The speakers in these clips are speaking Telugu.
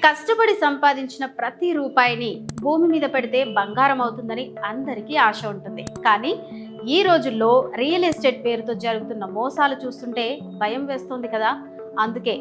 కష్టపడి సంపాదించిన ప్రతి రూపాయిని భూమి మీద పెడితే బంగారం అవుతుందని అందరికీ ఆశ ఉంటుంది. కానీ ఈ రోజుల్లో రియల్ ఎస్టేట్ పేరుతో జరుగుతున్న మోసాలు చూస్తుంటే భయం వేస్తుంది కదా. అందుకే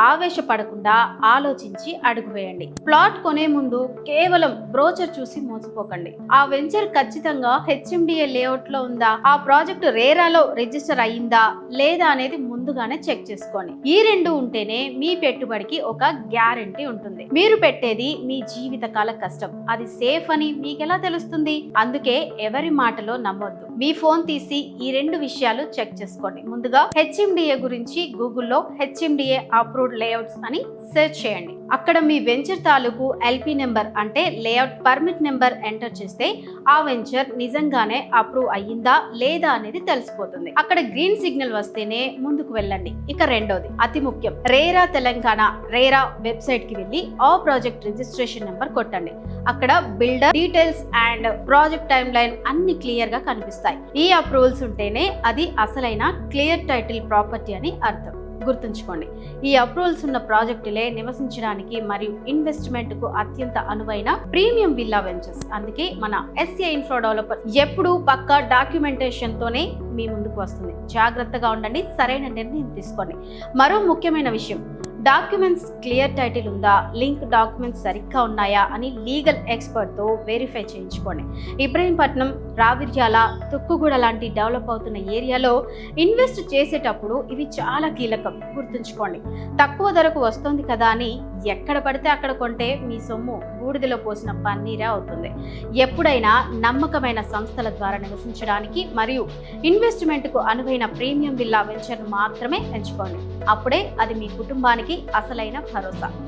ఆవేశపడకుండా ఆలోచించి అడుగు వేయండి. ప్లాట్ కొనే ముందు కేవలం బ్రోచర్ చూసి మోసపోకండి. ఆ వెంచర్ ఖచ్చితంగా హెచ్ఎండిఏ లేఅవుట్ లో ఉందా, ఆ ప్రాజెక్టు రేరాలో రిజిస్టర్ అయ్యిందా లేదా అనేది ముందుగానే చెక్ చేసుకోండి. ఈ రెండు ఉంటేనే మీ పెట్టుబడికి ఒక గ్యారెంటీ ఉంటుంది. మీరు పెట్టేది మీ జీవితకాల కష్టం, అది సేఫ్ అని మీకెలా తెలుస్తుంది? అందుకే ఎవరి మాటలో నమ్మొద్దు. మీ ఫోన్ తీసి ఈ రెండు విషయాలు చెక్ చేసుకోండి. ముందుగా హెచ్ఎండిఏ గురించి గూగుల్లో హెచ్ఎండిఏ అప్రూవ్డ్ లేఅవుట్స్ అని సెర్చ్ చేయండి. అక్కడ మీ వెంచర్ తాలూకు ఎల్పి నెంబర్ అంటే లేఅవుట్ పర్మిట్ నెంబర్ ఎంటర్ చేస్తే ఆ వెంచర్ నిజంగానే అప్రూవ్ అయ్యిందా లేదా అనేది తెలిసిపోతుంది. అక్కడ గ్రీన్ సిగ్నల్ వస్తేనే ముందుకు వెళ్ళండి. ఇక రెండోది అతి ముఖ్యం, రేరా తెలంగాణ రేరా వెబ్సైట్ కి వెళ్ళి ఆ ప్రాజెక్ట్ రిజిస్ట్రేషన్ నెంబర్ కొట్టండి. అక్కడ builder details and project time line అన్ని క్లియర్ గా కనిపిస్తాయి. ఈ అప్రూవల్స్ ఉంటేనే అది అసలైన క్లియర్ టైటిల్ ప్రాపర్టీ అని అర్థం. గుర్తుంచుకోండి, ఈ అప్రూవల్స్ ఉన్న ప్రాజెక్టులే నివసించడానికి మరియు ఇన్వెస్ట్మెంట్ కు అత్యంత అనువైన ప్రీమియం విల్లా వెంచర్స్. అందుకే మన ఎస్ఏ ఇన్ఫ్రా డెవలపర్ ఎప్పుడు పక్కా డాక్యుమెంటేషన్ తోనే మీ ముందుకు వస్తుంది. జాగ్రత్తగా ఉండండి, సరైన నిర్ణయం తీసుకోండి. మరో ముఖ్యమైన విషయం, డాక్యుమెంట్స్ క్లియర్ టైటిల్ ఉందా, లింక్ డాక్యుమెంట్స్ సరిగ్గా ఉన్నాయా అని లీగల్ ఎక్స్పర్ట్ తో వెరిఫై చేయించుకోండి. ఇబ్రహీంపట్నం, రావిర్యాల, తుక్కుగూడ లాంటి డెవలప్ అవుతున్న ఏరియాలో ఇన్వెస్ట్ చేసేటప్పుడు ఇవి చాలా కీలకం. గుర్తుంచుకోండి, తక్కువ ధరకు వస్తుంది కదా అని ఎక్కడ పడితే అక్కడ కొంటే మీ సొమ్ము బూడిదలో పోసిన పన్నీరే అవుతుంది. ఎప్పుడైనా నమ్మకమైన సంస్థల ద్వారా నివసించడానికి మరియు ఇన్వెస్ట్మెంట్ కు అనువైన ప్రీమియం విల్లా వెంచర్ మాత్రమే ఎంచుకోండి. అప్పుడే అది మీ కుటుంబానికి అసలైన భరోసా.